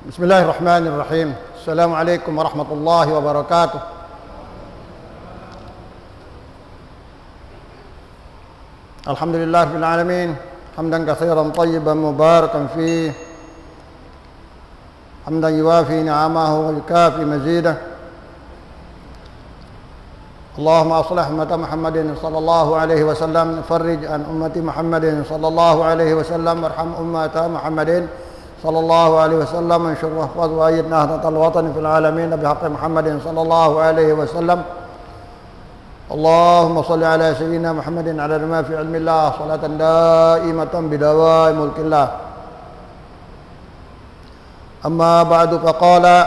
Bismillahirrahmanirrahim. Assalamualaikum warahmatullahi wabarakatuh. Alhamdulillahirabbil alamin, hamdan katsiran thayyiban mubarakan fihi, hamdan yuwafi ni'amahu wa yukafi mazidah. Allahumma aslih ummata Muhammadin sallallahu alaihi wasallam, farrij an ummati Muhammadin sallallahu alaihi wasallam, warham ummata Muhammadin sallallahu alaihi wasallam, anshur wahfaz wa ayyid nahdatal watan fil alamin bihaqqi Muhammadin sallallahu alaihi wasallam. Allahumma salli ala sayyidina Muhammadin ala ma fi ilmillah salatan daimatan bidawai mulkillah. Amma ba'du, faqala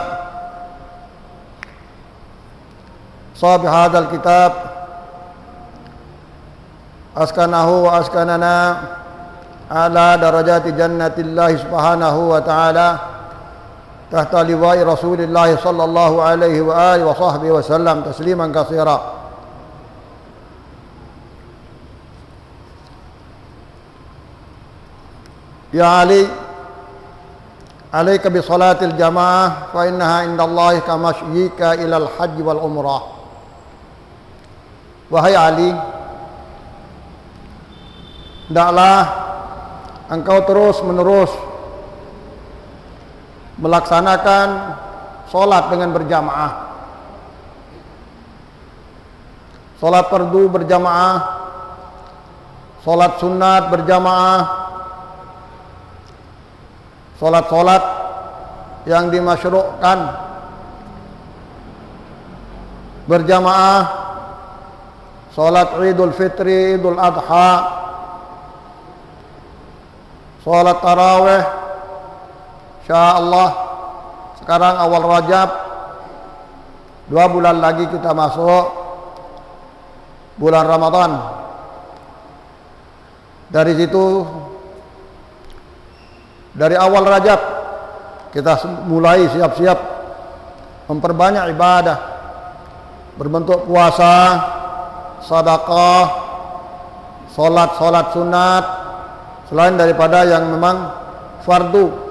sahib hadzal kitab askanahu wa askanana ala darajati jannatillahi subhanahu wa ta'ala tahta liwa'i rasulillahi sallallahu alaihi wa alihi wa sahbihi wa sallam tasliman katsira. Ya Ali, alaika bi salatil jamaah fa innaha indallahi kamasyyika ilal hajj wal umrah. Wahai Ali, hendaklah engkau terus-menerus melaksanakan sholat dengan berjamaah. Sholat fardu berjamaah, sholat sunat berjamaah, sholat-sholat yang dimasyru'kan berjamaah, sholat Idul Fitri, Idul Adha, sholat tarawih. Insyaallah sekarang awal Rajab, 2 bulan lagi kita masuk bulan Ramadan. Dari situ, dari awal Rajab kita mulai siap-siap memperbanyak ibadah berbentuk puasa, sedekah, sholat sunat selain daripada yang memang fardu.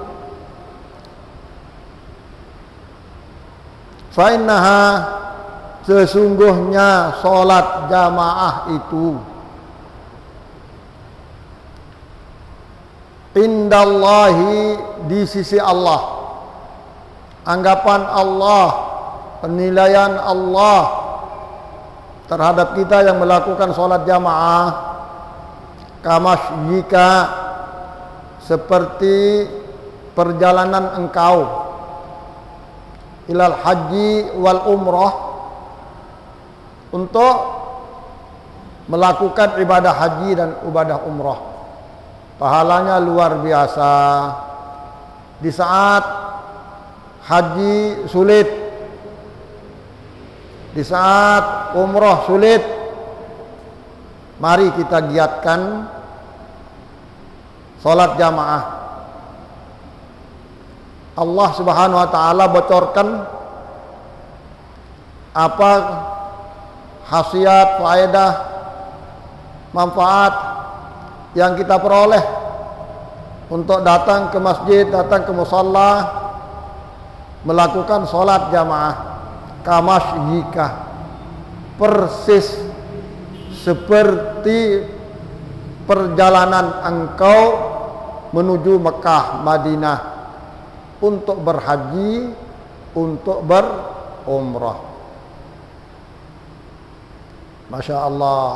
Fa innaha, sesungguhnya sholat jamaah itu indallahi, di sisi Allah, anggapan Allah, penilaian Allah terhadap kita yang melakukan sholat jamaah, kamasyyika, seperti perjalanan engkau, ilal haji wal umrah, untuk melakukan ibadah haji dan ibadah umrah. Pahalanya luar biasa. Di saat haji sulit, di saat umrah sulit, mari kita giatkan sholat jamaah. Allah subhanahu wa ta'ala bocorkan apa khasiat, faedah, manfaat yang kita peroleh untuk datang ke masjid, datang ke musalla, melakukan sholat jamaah. Kamasyyika, persis seperti perjalanan engkau menuju Mekah, Madinah untuk berhaji, untuk berumrah. Masya Allah,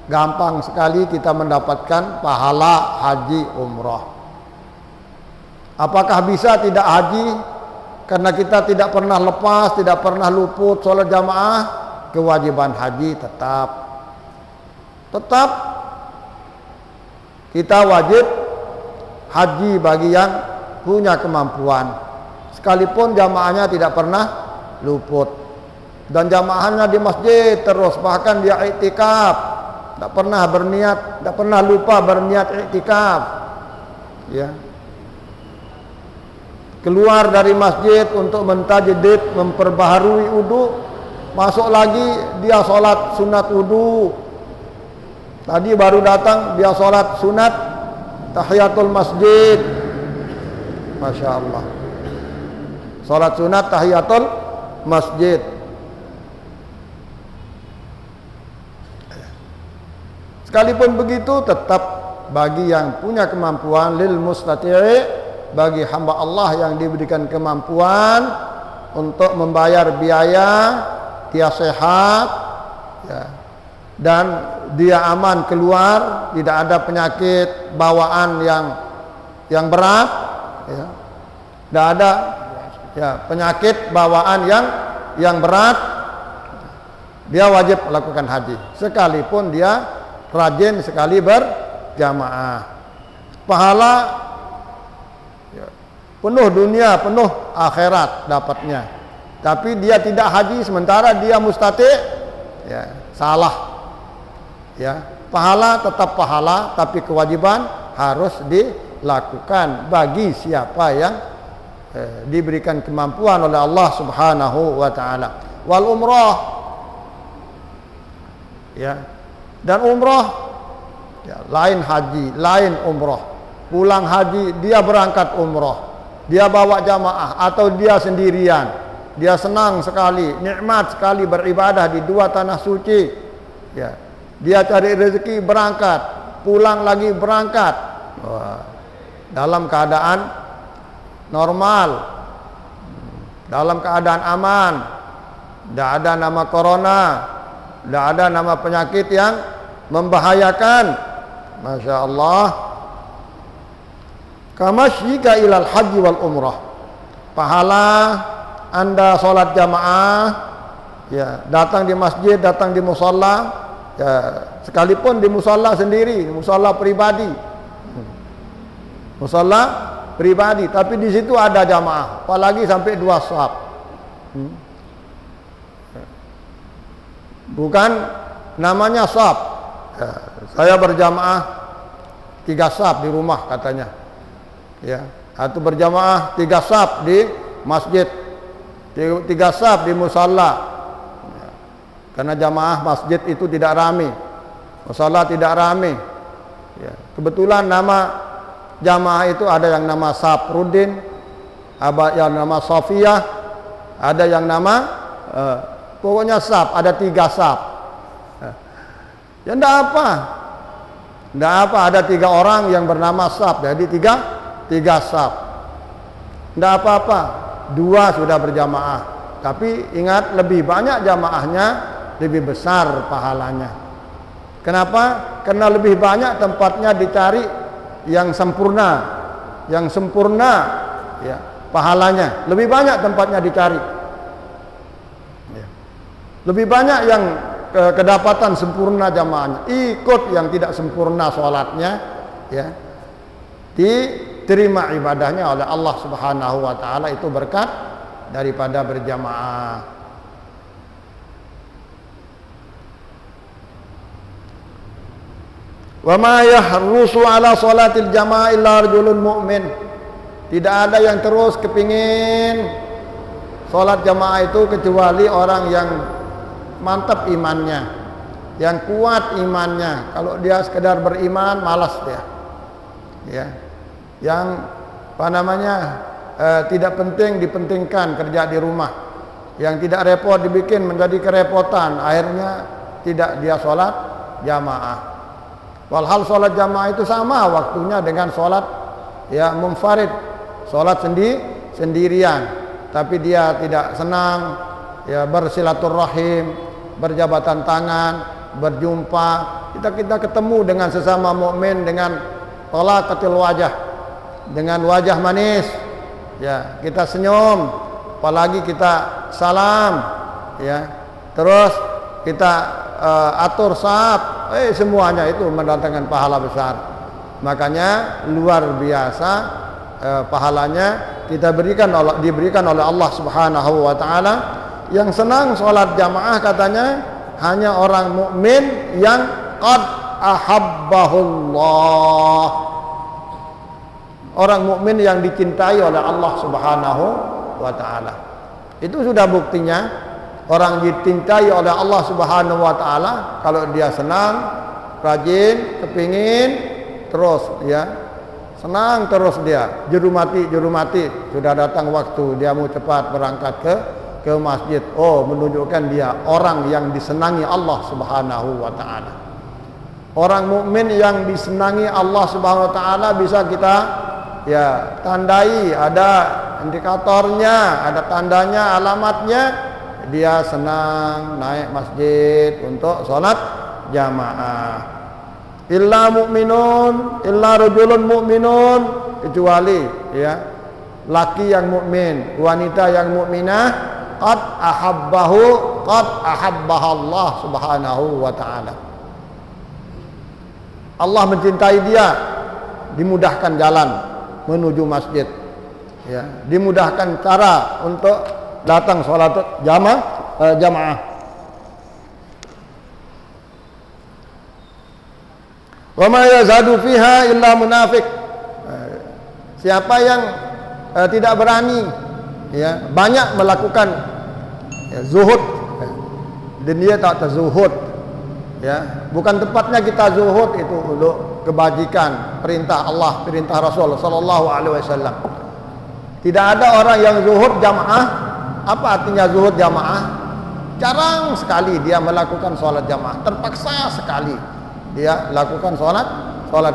gampang sekali kita mendapatkan pahala haji umrah. Apakah bisa tidak haji karena kita tidak pernah lepas, tidak pernah luput sholat jamaah? Kewajiban haji tetap kita wajib haji bagi yang punya kemampuan, sekalipun jamaahnya tidak pernah luput, dan jamaahnya di masjid terus, bahkan dia iktikaf, tidak pernah berniat, tidak pernah lupa berniat iktikaf, ya. Keluar dari masjid untuk mentajdid, memperbaharui wudu, masuk lagi dia sholat sunat wudu. Tadi baru datang dia sholat sunat tahiyatul masjid. Masya Allah. Salat sunat tahiyatul masjid. Sekalipun begitu tetap bagi yang punya kemampuan, lil mustati', bagi hamba Allah yang diberikan kemampuan untuk membayar biaya, dia sehat ya, dan dia aman keluar, tidak ada penyakit bawaan yang berat ya. Tidak ada ya penyakit bawaan yang berat, dia wajib melakukan haji sekalipun dia rajin sekali berjamaah. Pahala ya, penuh dunia, penuh akhirat dapatnya. Tapi dia tidak haji sementara dia mustati', ya, salah. Ya, pahala tetap pahala, tapi kewajiban harus dilakukan bagi siapa yang diberikan kemampuan oleh Allah Subhanahu wa taala. Wal umrah, ya, dan umrah ya, lain haji, lain umrah. Pulang haji dia berangkat umrah, dia bawa jamaah atau dia sendirian, dia senang sekali, nikmat sekali beribadah di dua tanah suci ya. Dia cari rezeki berangkat, pulang lagi berangkat. Wah, dalam keadaan normal, dalam keadaan aman, tidak ada nama corona, tidak ada nama penyakit yang membahayakan. Masya Allah. Kamasyika ilal haji wal umrah. Pahala Anda sholat jamaah ya, datang di masjid, datang di musalla ya, sekalipun di musalla sendiri, musalla pribadi, musalla pribadi, tapi di situ ada jamaah, apalagi sampai 2 shaf. Bukan namanya shaf ya, saya berjamaah 3 shaf di rumah katanya ya, atau berjamaah 3 shaf di masjid, 3 shaf di musalla ya, karena jamaah masjid itu tidak ramai, musalla tidak ramai ya. Kebetulan nama jamaah itu ada yang nama Safruddin, ada yang nama Sofiyah, ada yang nama pokoknya shaf, ada 3 shaf ya, enggak apa, ada 3 orang yang bernama shaf, jadi 3 shaf, enggak apa-apa, 2 sudah berjamaah, tapi ingat lebih banyak jamaahnya, lebih besar pahalanya. Kenapa? Karena lebih banyak tempatnya dicari yang sempurna ya, pahalanya lebih banyak tempatnya dicari ya. Lebih banyak yang kedapatan sempurna jamaahnya, ikut yang tidak sempurna sholatnya ya, diterima ibadahnya oleh Allah Subhanahu wa taala, itu berkat daripada berjamaah. Wa ma yahrusu ala salatil jamaah illa rajulun mu'min. Tidak ada yang terus kepingin salat jamaah itu kecuali orang yang mantap imannya, yang kuat imannya. Kalau dia sekedar beriman, malas dia. Ya. Yang apa namanya? Tidak penting dipentingkan kerja di rumah. Yang tidak repot dibikin menjadi kerepotan, akhirnya tidak dia salat jamaah. Walhal sholat jamaah itu sama waktunya dengan sholat ya munfarid, sholat sendirian, tapi dia tidak senang ya bersilaturahim, berjabatan tangan, berjumpa, kita ketemu dengan sesama mukmin dengan talaqatil wajah, dengan wajah manis ya, kita senyum, apalagi kita salam ya, terus kita atur saf, semuanya itu mendatangkan pahala besar. Makanya luar biasa pahalanya diberikan oleh Allah Subhanahu wa taala. Yang senang sholat jamaah katanya hanya orang mukmin yang qad ahabbahullah, orang mukmin yang dicintai oleh Allah Subhanahu wa taala. Itu sudah buktinya. Orang dicintai oleh Allah Subhanahu wa taala kalau dia senang, rajin, kepingin terus ya, senang terus dia, juru mati, sudah datang waktu dia mau cepat berangkat ke masjid. Oh, menunjukkan dia orang yang disenangi Allah Subhanahu wa taala. Orang mukmin yang disenangi Allah Subhanahu wa taala bisa kita ya tandai, ada indikatornya, ada tandanya, alamatnya. Dia senang naik masjid untuk sholat jamaah. Illa mu'minun, illa rajulun mu'minun, kecuali ya laki yang mukmin, wanita yang mukminah, qad ahabbaha Allah Subhanahu wa taala. Allah mencintai dia, dimudahkan jalan menuju masjid. Ya, dimudahkan cara untuk datang sholat jamaah. Wa ma yazadu fiha illa munafiq. Siapa yang tidak berani ya banyak melakukan ya, zuhud dan dia tak terzuhud ya, bukan tempatnya kita zuhud itu untuk kebajikan, perintah Allah, perintah Rasul sallallahu alaihi wasallam. Tidak ada orang yang zuhud jamaah. Apa artinya zuhud jamaah? Jarang sekali dia melakukan sholat jamaah, terpaksa sekali dia lakukan sholat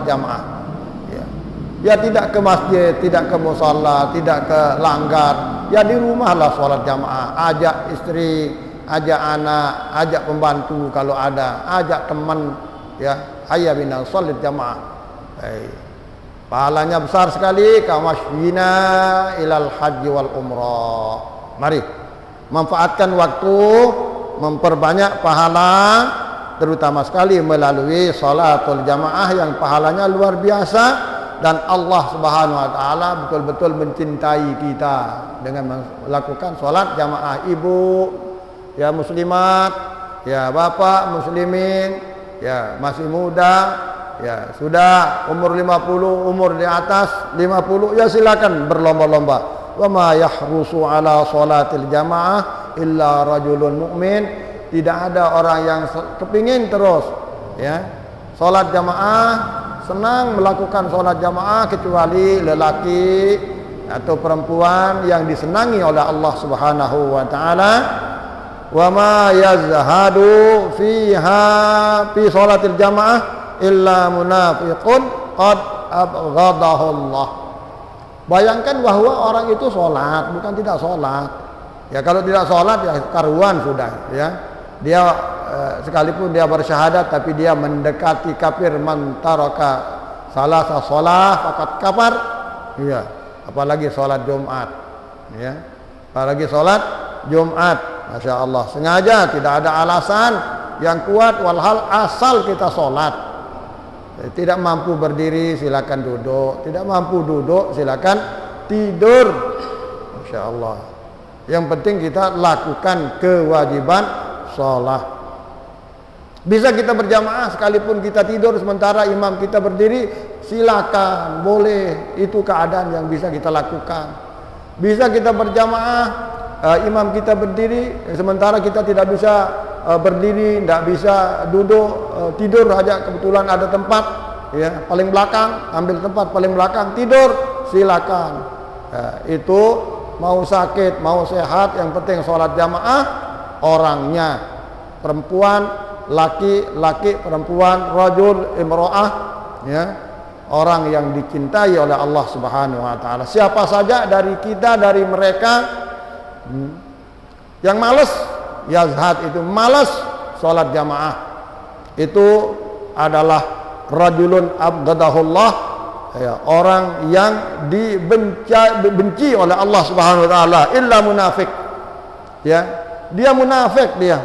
jamaah. Ya. Dia tidak ke masjid, tidak ke musalla, tidak ke langgar. Ya di rumahlah sholat jamaah. Ajak istri, ajak anak, ajak pembantu kalau ada, ajak teman. Ya, hayya bina sholat jamaah. Pahalanya besar sekali. Kamashina ilal haji wal umrah. Mari manfaatkan waktu, memperbanyak pahala, terutama sekali melalui salatul jamaah yang pahalanya luar biasa, dan Allah Subhanahu wa taala betul-betul mencintai kita dengan melakukan salat jamaah. Ibu ya muslimat, ya bapak muslimin, ya masih muda, ya sudah umur 50, umur di atas 50, ya silakan berlomba-lomba. Wa ma yahrusu ala salatil jamaah illa rajulun mu'min. Tidak ada orang yang kepingin terus ya sholat jamaah, senang melakukan sholat jamaah, kecuali lelaki atau perempuan yang disenangi oleh Allah Subhanahu wa taala. Wa ma yazhadu fiha fi sholatil jamaah illa munafiqun qad abghadahu Allah. Bayangkan bahwa orang itu sholat, bukan tidak sholat. Ya kalau tidak sholat ya karuan sudah ya. Dia sekalipun dia bersyahadat tapi dia mendekati kafir. Man taraka salasa shalah faqad kafar. Iya, apalagi salat Jumat. Ya. Apalagi salat Jumat. Masya Allah, sengaja tidak ada alasan yang kuat, walhal asal kita salat. Tidak mampu berdiri silakan duduk, tidak mampu duduk silakan tidur. Masya Allah. Yang penting kita lakukan kewajiban sholat. Bisa kita berjamaah sekalipun kita tidur sementara imam kita berdiri, silakan, boleh. Itu keadaan yang bisa kita lakukan. Bisa kita berjamaah, imam kita berdiri sementara kita tidak bisa berdiri, tidak bisa duduk, tidur aja kebetulan ada tempat ya paling belakang, ambil tempat paling belakang tidur, silakan. Itu mau sakit mau sehat, yang penting sholat jamaah. Orangnya perempuan, laki-laki, perempuan, rajul, imro'ah, ya, orang yang dicintai oleh Allah Subhanahu wa taala. Siapa saja dari kita, dari mereka yang malas yazhad, itu malas sholat jamaah, itu adalah rajulun abghadahullah, ya, orang yang dibenci oleh Allah Subhanahu wa taala. Illa munafik, ya, dia munafik. Dia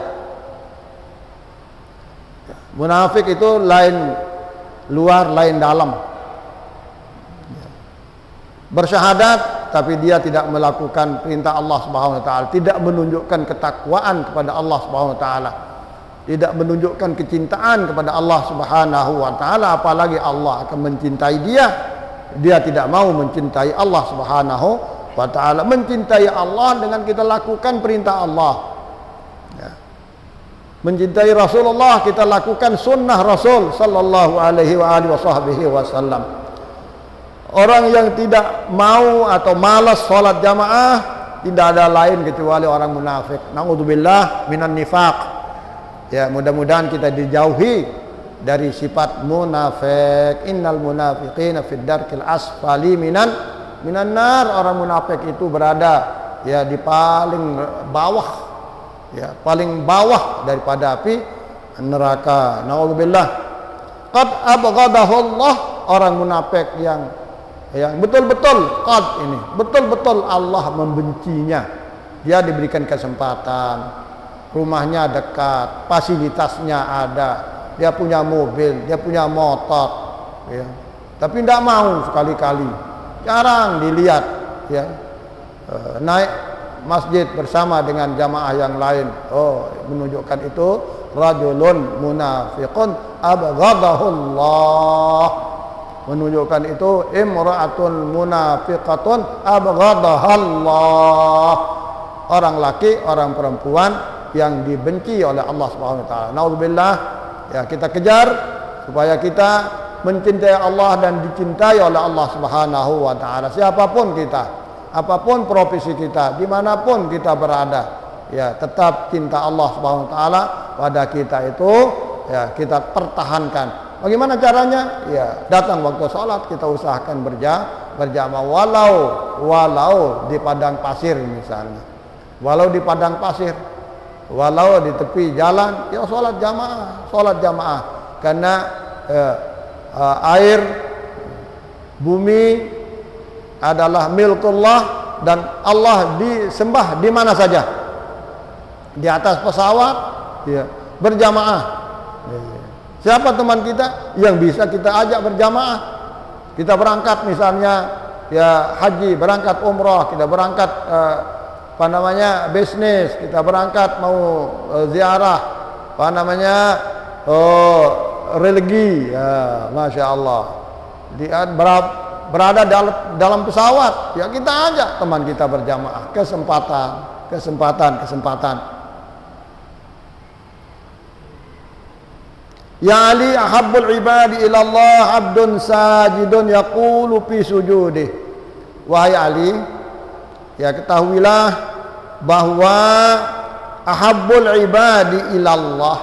munafik itu lain luar lain dalam. Bersyahadat tapi dia tidak melakukan perintah Allah Subhanahu wa taala, tidak menunjukkan ketakwaan kepada Allah Subhanahu wa taala, tidak menunjukkan kecintaan kepada Allah Subhanahu wa taala, apalagi Allah akan mencintai dia. Dia tidak mau mencintai Allah Subhanahu wa taala. Mencintai Allah dengan kita lakukan perintah Allah. Mencintai Rasulullah, kita lakukan sunnah Rasul sallallahu alaihi wa alihi wasallam. Orang yang tidak mau atau malas sholat jamaah, tidak ada lain kecuali orang munafik. Na'udzubillah minan nifaq. Ya, mudah-mudahan kita dijauhi dari sifat munafik. Innal munafiqina fid darkil asfali minan nar. Orang munafik itu berada ya di paling bawah, ya paling bawah daripada api neraka. Na'udzubillah. Qad abghadahu Allah. Orang munafik yang betul-betul qad ini, betul-betul Allah membencinya. Dia diberikan kesempatan, rumahnya dekat, fasilitasnya ada, dia punya mobil, dia punya motor, ya. Tapi tidak mau sekali-kali, jarang dilihat, ya, naik masjid bersama dengan jamaah yang lain. Oh, menunjukkan itu rajulun munafiqun abghadahullah. Menunjukkan itu imra'atun munafiqatun abghadahallah. Orang laki, orang perempuan yang dibenci oleh Allah Subhanahu wa taala. Naudzubillah. Ya, kita kejar supaya kita mencintai Allah dan dicintai oleh Allah Subhanahu wa taala. Siapapun kita, apapun profesi kita, dimanapun kita berada, ya tetap cinta Allah Subhanahu wa taala pada kita itu, ya kita pertahankan. Bagaimana caranya? Ya, datang waktu sholat kita usahakan berjamaah walau di padang pasir misalnya. Walau di padang pasir, walau di tepi jalan, ya sholat jamaah. Karena air, bumi adalah milkullah dan Allah disembah di mana saja. Di atas pesawat, ya, berjamaah. Ya. Siapa teman kita yang bisa kita ajak berjamaah? Kita berangkat misalnya ya haji, berangkat umrah, kita berangkat bisnis, kita berangkat mau ziarah, religi, ya masya Allah. Dia berada dalam pesawat, ya kita ajak teman kita berjamaah. Kesempatan. Ya Ali ahabbul ibadi ilallah abdun sajidun yaqulu fi sujudih. Wahai Ali, ya ketahuilah bahwa ahabbul ibadi ilallah,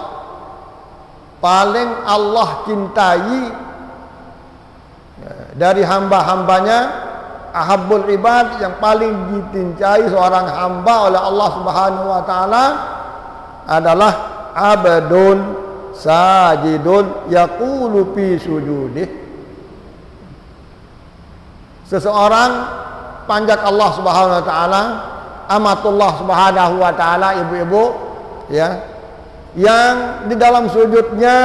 paling Allah cintai dari hamba-hambanya, ahabbul ibad, yang paling dicintai seorang hamba oleh Allah Subhanahu wa taala adalah abdun sajidun yaqulu fi sujudih. Seseorang panjat Allah Subhanahu wa taala, amatullah Subhanahu wa taala, ibu-ibu, ya, yang di dalam sujudnya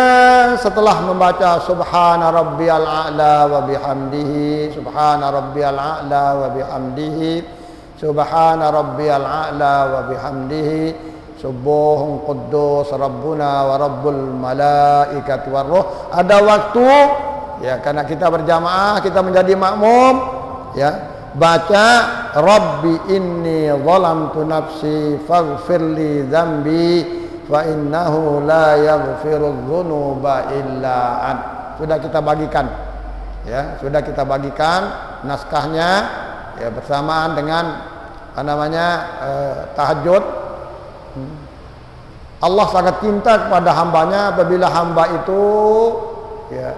setelah membaca subhana rabbiyal a'la wa bihamdihi, subhana rabbiyal a'la wa bihamdihi, subhana rabbiyal a'la wa bihamdihi, subuhun quddus rabbuna wa rabbul malaikati warruh. Ada waktu, ya, karena kita berjamaah, kita menjadi makmum, ya, baca rabbi inni zalamtu nafsi faghfirli dzambi fa innahu la yaghfirudz dzunuba illa ant. Sudah kita bagikan, ya, naskahnya, ya, bersamaan dengan tahajud. Allah sangat cinta kepada hambanya apabila hamba itu, ya,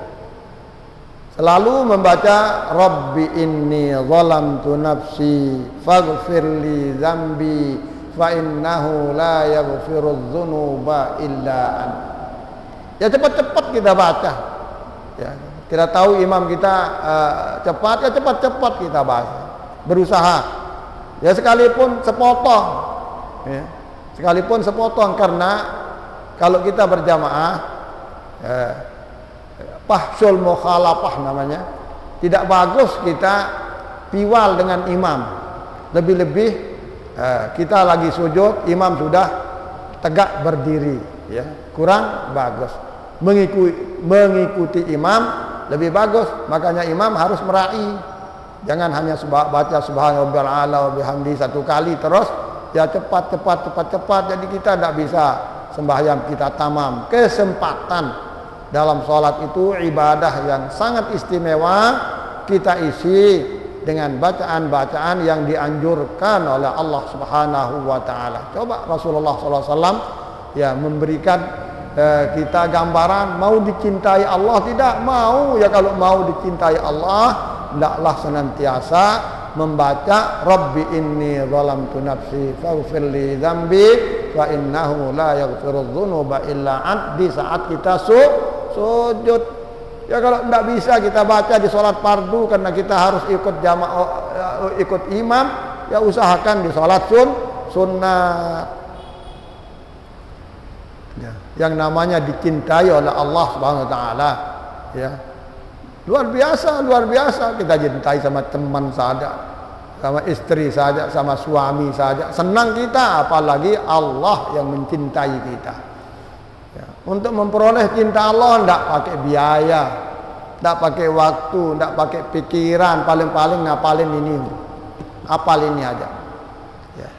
selalu membaca rabbi inni zalamtu nafsi faghfirli dzambi fa innahu la yaghfirudz dzunuba illa ant. Ya cepat-cepat kita baca, ya, kita tahu imam kita cepat, ya cepat-cepat kita baca, berusaha, ya, sekalipun sepotong, ya, karena kalau kita berjamaah, fahsyul mukhalafah namanya, tidak bagus kita piwal dengan imam. Lebih-lebih kita lagi sujud, imam sudah tegak berdiri, ya, kurang bagus. Mengikuti imam lebih bagus, makanya imam harus meraih. Jangan hanya baca subhana rabbiyal a'la wa bihamdi satu kali terus, ya cepat, jadi kita tidak bisa sembahyang kita tamam. Kesempatan dalam sholat itu ibadah yang sangat istimewa, kita isi dengan bacaan-bacaan yang dianjurkan oleh Allah Subhanahu wa taala. Coba Rasulullah SAW ya memberikan kita gambaran mau dicintai Allah, tidak mau. Ya kalau mau dicintai Allah, hendaklah senantiasa membaca Rabbi inni zalamtu nafsi faghfir li dzambi fa innahu la yaghfiru dzunuba illa ant di saat kita sujud. Ya kalau tidak bisa kita baca di sholat fardu karena kita harus ikut ikut imam, ya usahakan di sholat sunnah. Ya, yang namanya dicintai oleh Allah Subhanahu wa taala, ya. Luar biasa kita cintai sama teman saja, sama istri saja, sama suami saja. Senang kita, apalagi Allah yang mencintai kita. Ya. Untuk memperoleh cinta Allah tidak pakai biaya, tidak pakai waktu, tidak pakai pikiran, paling-paling ngapalin ini, hafal ini aja. Ya.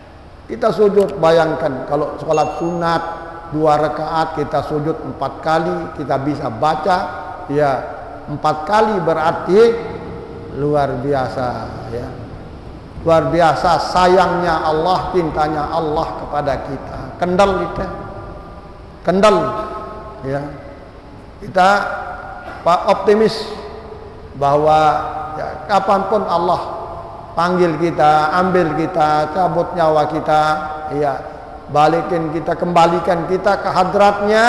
Kita sujud, bayangkan kalau sholat sunat 2 rakaat kita sujud 4 kali, kita bisa baca ya 4 kali, berarti luar biasa ya. Luar biasa sayangnya Allah, cintanya Allah kepada kita. Kendal ya. Kita optimis bahwa ya, kapanpun Allah panggil kita, ambil kita, cabut nyawa kita, ya balikin kita, kembalikan kita ke hadratnya,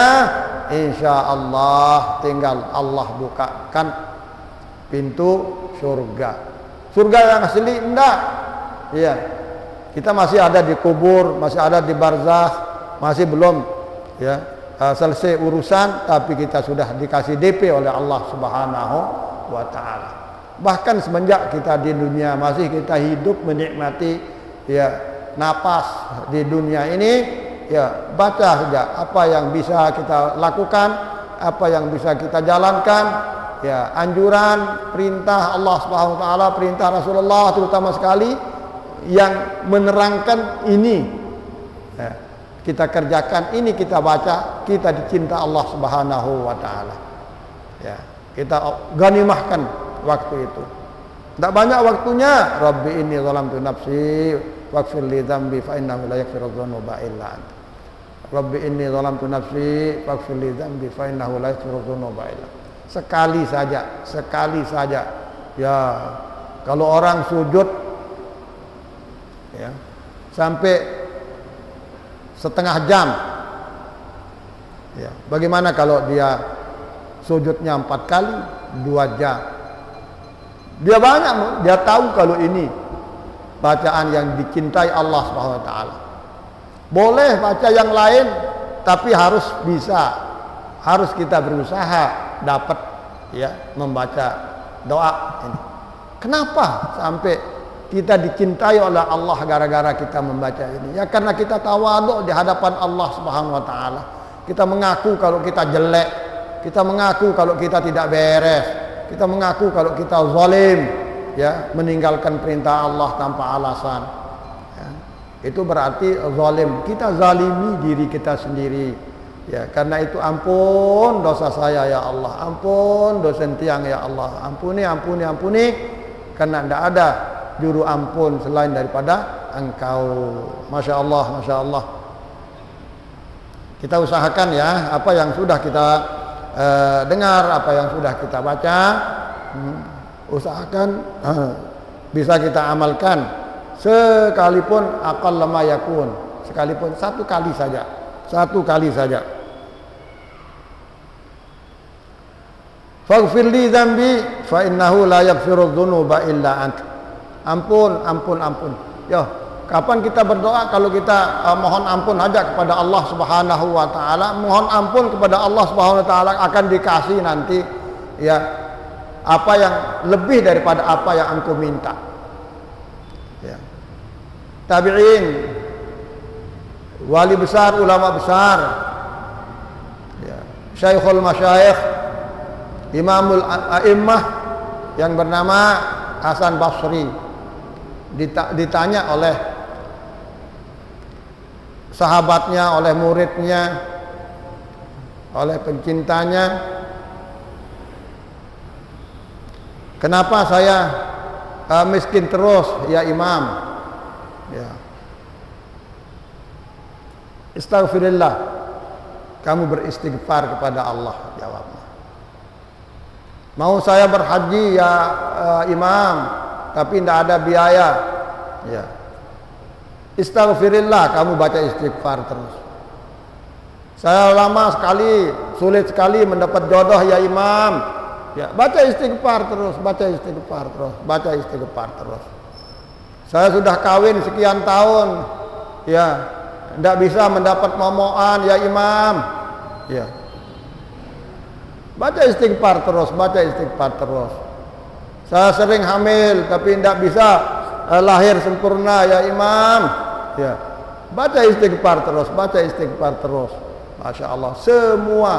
insya Allah tinggal Allah bukakan pintu surga. Surga yang asli enggak, iya. Kita masih ada di kubur, masih ada di barzakh, masih belum ya selesai urusan, tapi kita sudah dikasih DP oleh Allah Subhanahu wa taala. Bahkan semenjak kita di dunia masih kita hidup menikmati ya napas di dunia ini, ya baca saja apa yang bisa kita lakukan, apa yang bisa kita jalankan, ya anjuran, perintah Allah Subhanahu wa taala, perintah Rasulullah terutama sekali yang menerangkan ini. Ya, kita kerjakan ini, kita baca, kita dicinta Allah Subhanahu wa taala. Ya, kita ganimahkan waktu itu. Tidak banyak waktunya. Rabbi inni zalamtu nafsi waghfir li dzambi fa innahu la yaghfiru dzunuba illa anta. Rabbi inni zalamtu nafsi waghfir li dzambi fa innahu la yaghfiru dzunuba illa anta. Sekali saja. Ya, kalau orang sujud ya sampai setengah jam, ya bagaimana kalau dia sujudnya 4 kali 2 jam? Dia banyak, dia tahu kalau ini bacaan yang dicintai Allah Subhanahu wa taala. Boleh baca yang lain, tapi harus kita berusaha dapat ya membaca doa ini. Kenapa sampai kita dicintai oleh Allah gara-gara kita membaca ini? Ya karena kita tawadhu di hadapan Allah Subhanahu wa taala. Kita mengaku kalau kita jelek, kita mengaku kalau kita tidak beres, kita mengaku kalau kita zalim, ya meninggalkan perintah Allah tanpa alasan. Ya, itu berarti zalim. Kita zalimi diri kita sendiri. Ya, karena itu ampun dosa saya ya Allah, ampun dosa tiang ya Allah, ampuni, karena tidak ada juru ampun selain daripada Engkau. Masya Allah. Kita usahakan ya apa yang sudah kita dengar, apa yang sudah kita baca, usahakan bisa kita amalkan sekalipun aqall ma yakun, sekalipun 1 kali saja. Faghfir li dzambi fa innahu la yaghfiru dzunuba illa ant. Ampun. Yo, kapan kita berdoa kalau kita mohon ampun aja kepada Allah Subhanahu wa taala, mohon ampun kepada Allah Subhanahu wa taala akan dikasih nanti ya apa yang lebih daripada apa yang engkau minta. Ya. Tabi'in, wali besar, ulama besar, ya, Syekhul Masyayikh, Imamul A'immah yang bernama Hasan Basri ditanya oleh sahabatnya, oleh muridnya, oleh pencintanya, Kenapa saya miskin terus ya imam? Ya. Istaghfirillah. Kamu beristighfar kepada Allah, jawabnya. Mau saya berhaji ya imam, tapi tidak ada biaya. Ya. Istaghfirillah, kamu baca istighfar terus. Saya lama sekali, sulit sekali mendapat jodoh ya imam. Ya, baca istighfar terus, baca istighfar terus, baca istighfar terus. Saya sudah kawin sekian tahun, ya, tidak bisa mendapat momoan ya imam. Ya. Baca istighfar terus, baca istighfar terus. Saya sering hamil tapi tidak bisa lahir sempurna ya imam. Ya. Baca istighfar terus, baca istighfar terus. Masya Allah, semua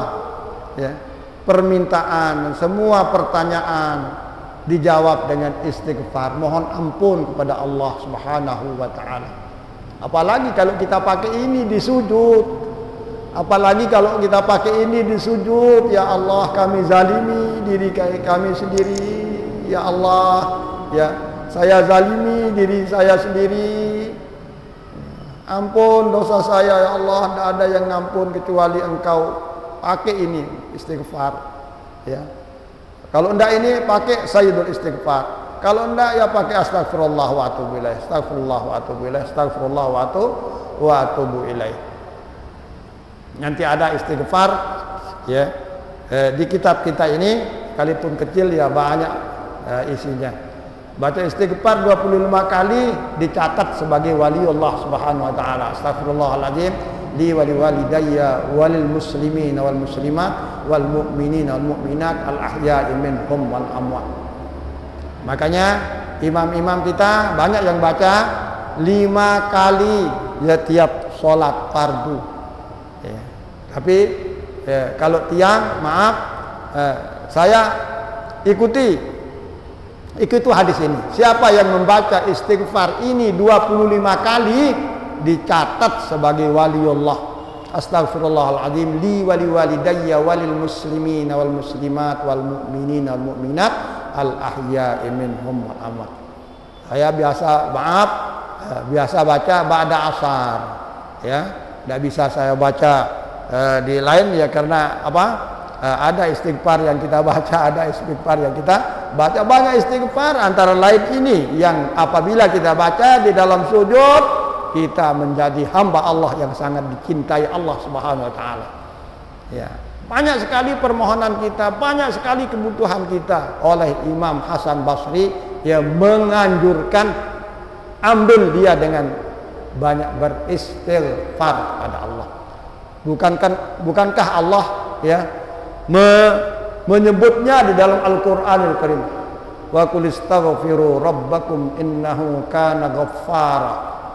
ya, permintaan, semua pertanyaan dijawab dengan istighfar. Mohon ampun kepada Allah Subhanahu wa taala. Apalagi kalau kita pakai ini di sujud. Apalagi kalau kita pakai ini di sujud. Ya Allah, kami zalimi diri kami sendiri. Ya Allah, ya, saya zalimi diri saya sendiri. Ampun dosa saya ya Allah, tidak ada yang ngampun kecuali Engkau. Pakai ini istighfar, ya. Kalau enggak ini pakai sayyidul istighfar. Kalau enggak ya pakai astagfirullah wa atubu ilaih, astagfirullah wa atubu ilaih, astagfirullah wa atubu ilaih. Nanti ada istighfar, ya. Di kitab kita ini, sekalipun kecil ya banyak isinya. Baca istighfar 25 kali dicatat sebagai wali Allah Subhanahu wa taala. Astagfirullahaladzim li wa liwalidayya walil muslimin wal muslimat wal mu'minin wal mu'minat al ahya'i minhum wal amwat. Makanya imam-imam kita banyak yang baca 5 kali ya tiap sholat fardu. Ya. Tapi kalau tiang maaf, saya ikuti hadis ini. Siapa yang membaca istighfar ini 25 kali dicatat sebagai waliullah. Astaghfirullahaladzim li wa liwalidayya walil muslimin wal muslimat wal mu'minin wal mu'minat al ahya'i minhum wal amwat. Saya biasa baca ba'da asar, ya. Tidak bisa saya baca di lain ya, karena apa? Ada istighfar yang kita baca, ada istighfar yang kita baca. Banyak istighfar, antara lain ini yang apabila kita baca di dalam sujud, kita menjadi hamba Allah yang sangat dicintai Allah Subhanahu wa taala. Ya, banyak sekali permohonan kita, banyak sekali kebutuhan kita. Oleh Imam Hasan Basri yang menganjurkan ambil dia dengan banyak beristighfar kepada Allah. Bukankah Allah ya menyebutnya di dalam Al-Qur'anul Karim, wa qul istaghfiru rabbakum innahu kana ghaffara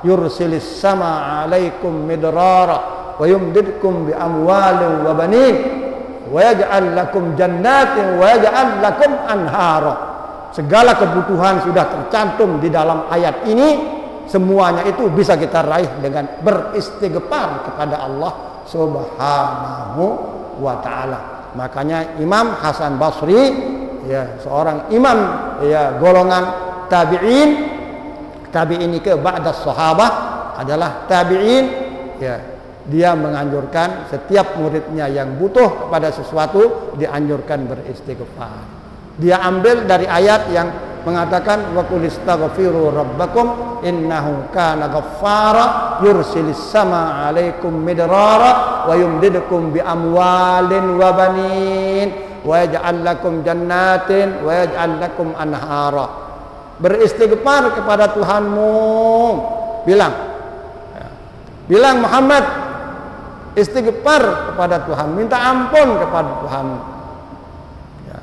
yursilis sama 'alaikum midrara wa yumdidkum bi amwalin wa banin wa yaj'al lakum jannatin wa yaj'al lakum anhara. Segala kebutuhan sudah tercantum di dalam ayat ini, semuanya itu bisa kita raih dengan beristighfar kepada Allah Subhanahu wa taala. Makanya Imam Hasan Basri ya, seorang imam ya golongan tabi'in. Tabi'in ini ke ba'da sahabah adalah tabi'in ya. Dia menganjurkan setiap muridnya yang butuh kepada sesuatu dianjurkan beristighfar. Dia ambil dari ayat yang mengatakan wa qul istaghfiru rabbakum innahu kana ghaffara yursilis sama 'alaikum midrara wa yumdidukum bi amwalin wa banin wa yaj'al lakum jannatin wa yaj'al lakum anhara. Beristighfar kepada Tuhanmu. Bilang Muhammad, istighfar kepada Tuhan, minta ampun kepada Tuhan. Ya.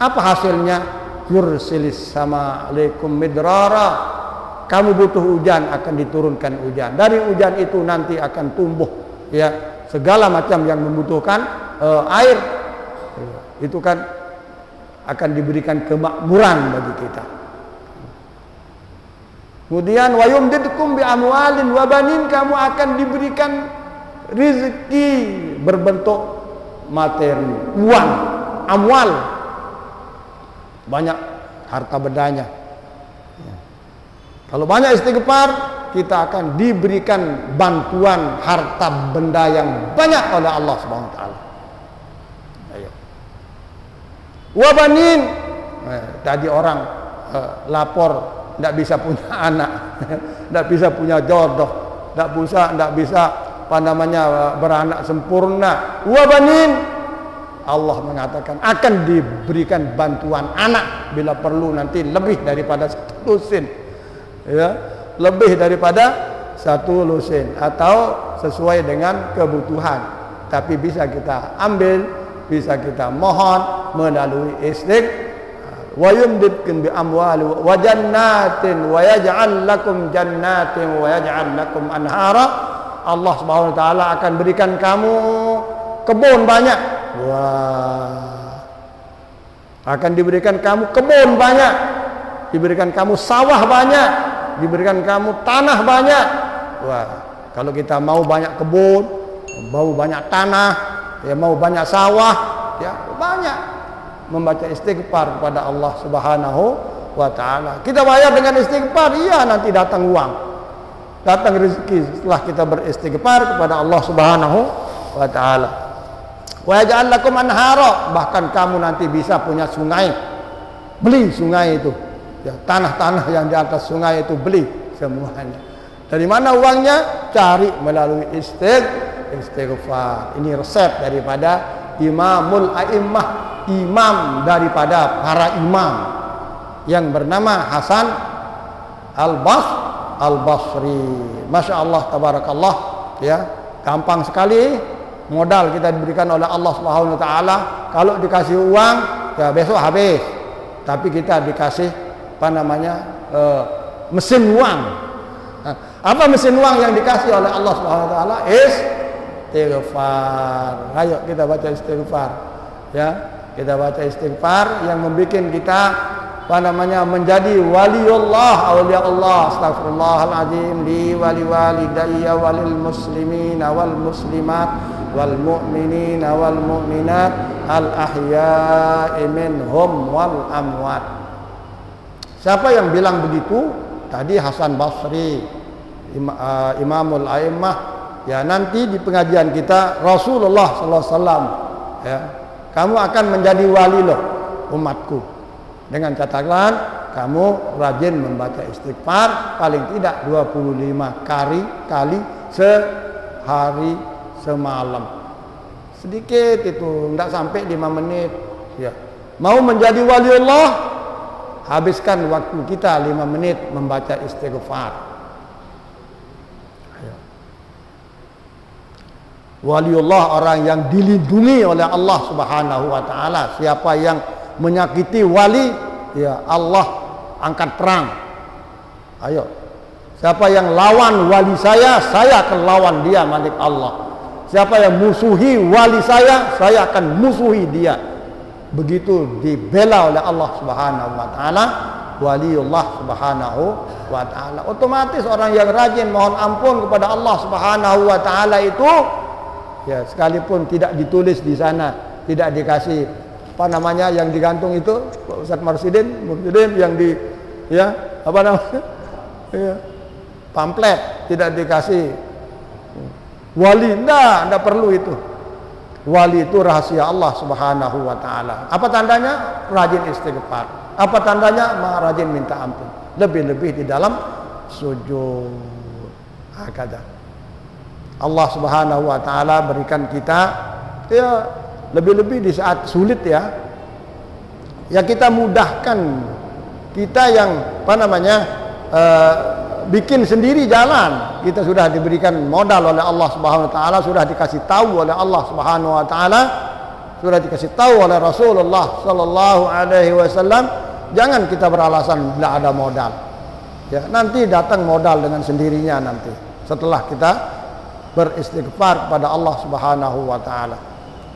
Apa hasilnya? Yursilis sama alaikum midrara. Kamu butuh hujan, akan diturunkan hujan. Dari hujan itu nanti akan tumbuh ya segala macam yang membutuhkan air. Itu kan akan diberikan kemakmuran bagi kita. Kemudian wa yumdidkum bi amwalin wa banin, kamu akan diberikan rezeki berbentuk materi, uang, amwal. Banyak harta bendanya. Ya. Kalau banyak istighfar, kita akan diberikan bantuan harta benda yang banyak oleh Allah Subhanahu wa taala. Ayo. Wa banin. Tadi orang lapor tidak bisa punya anak, tidak bisa punya jodoh, tidak bisa beranak sempurna. Wa banin. Allah mengatakan akan diberikan bantuan anak bila perlu nanti lebih daripada 1 lusin. Ya, lebih daripada 1 lusin atau sesuai dengan kebutuhan. Tapi bisa kita ambil, bisa kita mohon melalui istighfar. Wa yumdidkum bi amwali wa jannatin wa yaj'al lakum jannatin wa yaj'al lakum anhara. Allah Subhanahu wa taala akan berikan kamu kebun banyak. Wah. Akan diberikan kamu kebun banyak, diberikan kamu sawah banyak, diberikan kamu tanah banyak. Wah, kalau kita mau banyak kebun, mau banyak tanah, ya mau banyak sawah, ya banyak membaca istighfar kepada Allah Subhanahu wa taala. Kita bayar dengan istighfar, iya nanti datang uang, datang rezeki setelah kita beristighfar kepada Allah Subhanahu wa taala. Wa yaj'al lakum anhara, bahkan kamu nanti bisa punya sungai. Beli sungai itu. Ya, tanah-tanah yang di atas sungai itu beli semuanya. Dari mana uangnya? Cari melalui istighfar. Ini resep daripada Imamul A'immah, imam daripada para imam yang bernama Hasan Al-Basri. Masya Allah, tabarakallah. Ya, gampang sekali. Modal kita diberikan oleh Allah Subhanahu wa taala. Kalau dikasih uang, ya besok habis. Tapi kita dikasih mesin uang. Apa mesin uang yang dikasih oleh Allah Subhanahu wa taala? Istighfar. Ayo kita baca istighfar. Ya, kita baca istighfar yang membuat kita menjadi waliullah, aulia Allah. Astagfirullahaladzim li waliwalidayya walil muslimina wal muslimat wal mu'minina wal mu'minat al ahya'i minhum wal amwat. Siapa yang bilang begitu? Tadi Hasan Basri, Imamul A'immah. Ya, nanti di pengajian kita Rasulullah sallallahu alaihi wasallam, ya, kamu akan menjadi wali loh umatku. Dengan catatan kamu rajin membaca istighfar paling tidak 25 kali sehari semalam. Sedikit itu, tidak sampai 5 menit. Ya. Mau menjadi waliullah, habiskan waktu kita 5 menit membaca istighfar. Ya. Waliullah orang yang dilindungi oleh Allah Subhanahu wa taala. Siapa yang menyakiti wali, ya Allah angkat perang. Ayo. Siapa yang lawan wali saya akan lawan dia, malik Allah. Siapa yang musuhi wali saya akan musuhi dia. Begitu dibela oleh Allah Subhanahu wa taala, waliullah Subhanahu wa taala. Otomatis orang yang rajin mohon ampun kepada Allah Subhanahu wa taala itu, ya sekalipun tidak ditulis di sana, tidak dikasih yang digantung itu Pak Ustaz Marsidin yang di pamflet, tidak dikasih wali, tidak perlu itu. Wali itu rahasia Allah Subhanahu wa taala. Apa tandanya? Rajin istighfar. Apa tandanya? Rajin minta ampun. Lebih-lebih di dalam sujud. Hakada. Allah Subhanahu wa taala berikan kita, ya, lebih-lebih di saat sulit, ya kita mudahkan, kita yang bikin sendiri jalan. Kita sudah diberikan modal oleh Allah Subhanahu wa taala, sudah dikasih tahu oleh Allah Subhanahu wa taala, sudah dikasih tahu oleh Rasulullah sallallahu alaihi wasallam. Jangan kita beralasan tidak ada modal. Ya, nanti datang modal dengan sendirinya nanti setelah kita beristighfar kepada Allah Subhanahu wa taala.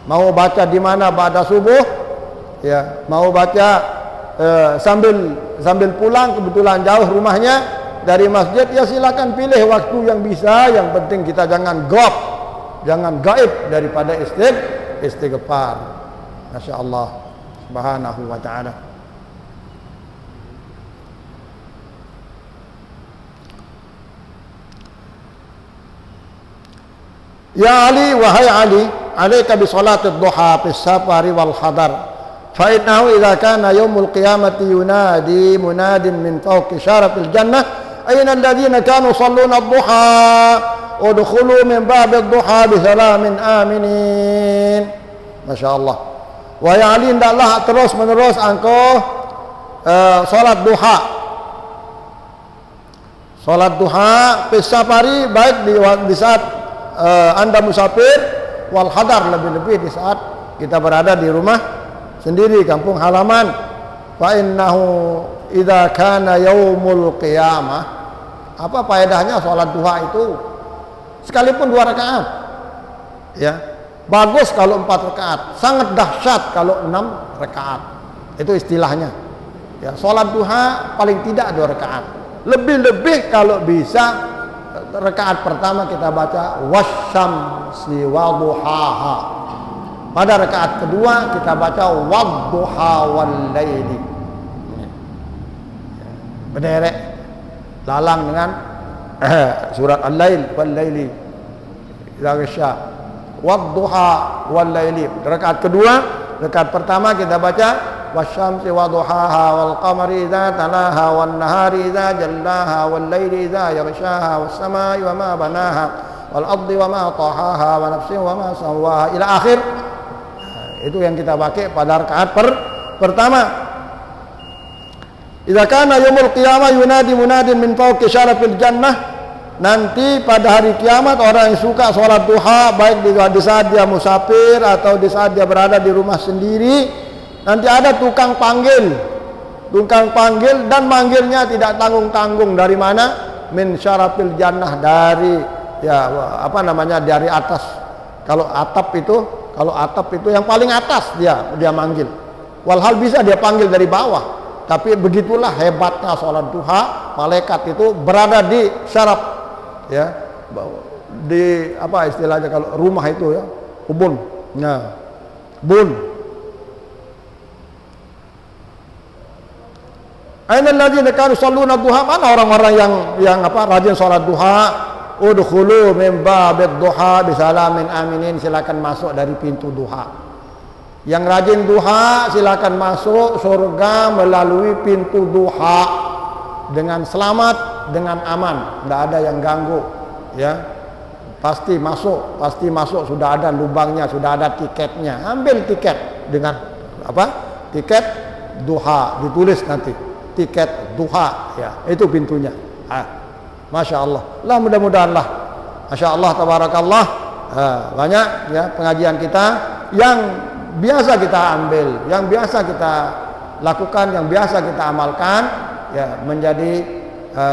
Mau baca di mana pada subuh, ya, mau baca sambil pulang, kebetulan jauh rumahnya dari masjid, ya silakan pilih waktu yang bisa. Yang penting kita jangan gaib daripada istighfar. Masya Allah Subhanahu wa ta'ala. Ya Ali, wahai Ali, alaika bi salatid duha fis safari wal hadar. Fa innahu idza kana yaumul qiyamati yunadi munadin min fawqi syarafil jannah ayna alladziina kanu yusalluna ad-duha udkhulu min babid duha bi salamin aminin. Masya-Allah. Wahai Ali, hendaklah terus menerus engkau salat duha. Salat duha fis safari, baik di saat Anda musafir, wal hadar, lebih-lebih di saat kita berada di rumah sendiri, kampung halaman. Fa innahu idza kana yaumul qiyamah, apa faedahnya salat duha itu? Sekalipun 2 rakaat. Ya. Bagus kalau 4 rakaat, sangat dahsyat kalau 6 rakaat. Itu istilahnya. Ya, salat duha paling tidak 2 rakaat. Lebih-lebih kalau bisa rakaat pertama kita baca wasyamsi wadduhaha. Pada rakaat kedua kita baca wadduha wal laili. Berderet lalang dengan surat Al-Lail wal laili idza ghasya. Wadduha wal laili. Rakaat kedua, rakaat pertama kita baca wasyamsi wadduhaha wal qamari idza talaha wan nahari idza jallaha wal laili idza yaghshaha was samai wa ma banaha wal ardi wa ma tahaha wa nafsin wa ma sawaha ila akhir. Itu yang kita pakai pada rakaat pertama. Idza kana yaumul qiyamah yunadi munadin min fawqi syarafil jannah. Nanti pada hari kiamat orang yang suka sholat duha, baik di saat dia musafir atau di saat dia berada di rumah sendiri, nanti ada tukang panggil dan manggilnya tidak tanggung-tanggung. Dari mana? Min syarafil jannah, dari dari atas. Kalau atap itu yang paling atas dia manggil. Walhal bisa dia panggil dari bawah. Tapi begitulah hebatnya sholat duha. Malaikat itu berada di syaraf, ya, di apa istilahnya kalau rumah itu, ya, ubun. Nah, bun. Aina alladziina kanu yusalluna duha? Mana orang-orang yang rajin sholat duha? Udkhulu min babid duha bisalamin aminin. Silakan masuk dari pintu duha. Yang rajin duha silakan masuk surga melalui pintu duha dengan selamat, dengan aman, tidak ada yang ganggu, ya. Pasti masuk, sudah ada lubangnya, sudah ada tiketnya. Ambil tiket dengan tiket duha, ditulis nanti tiket duha, ya, itu pintunya. Masya Allah. Mudah-mudahan lah. Masya Allah, tabarakallah. Banyak ya pengajian kita yang biasa kita ambil, yang biasa kita lakukan, yang biasa kita amalkan, ya, menjadi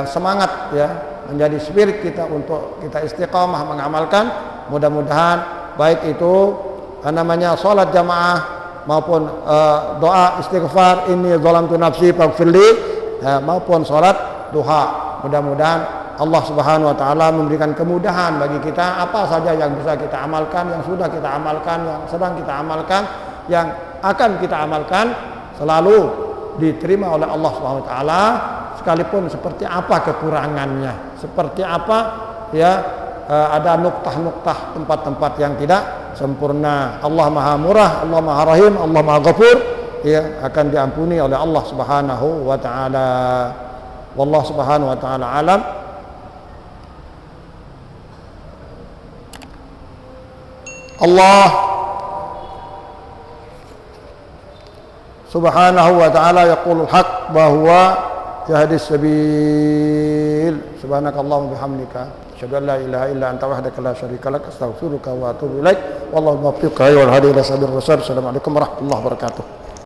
semangat, ya, menjadi spirit kita untuk kita istiqamah mengamalkan. Mudah-mudahan baik itu sholat jamaah maupun doa istighfar inni zalamtu nafsi faghfirli, maupun sholat duha. Mudah-mudahan Allah Subhanahu wa taala memberikan kemudahan bagi kita, apa saja yang bisa kita amalkan, yang sudah kita amalkan, yang sedang kita amalkan, yang akan kita amalkan, selalu diterima oleh Allah Subhanahu wa taala, sekalipun seperti apa kekurangannya, seperti apa, ya, ada nuktah-nuktah tempat-tempat yang tidak sempurna. Allah Maha Murah, Allah Maha Rahim, Allah Maha Ghafur, ya, akan diampuni oleh Allah Subhanahu wa taala. Wallahu Subhanahu wa taala alam. Allah Subhanahu wa ta'ala yaqulul haq wa huwa yahdis sabil. Subhanakallahumma bihamdika asyhadu an la ilaha illa anta wahdaka la syarika lak astaghfiruka wa atubu ilaik. Wallahu muwaffiq wal hadi ila sabil rasul. Assalamualaikum warahmatullahi wabarakatuh.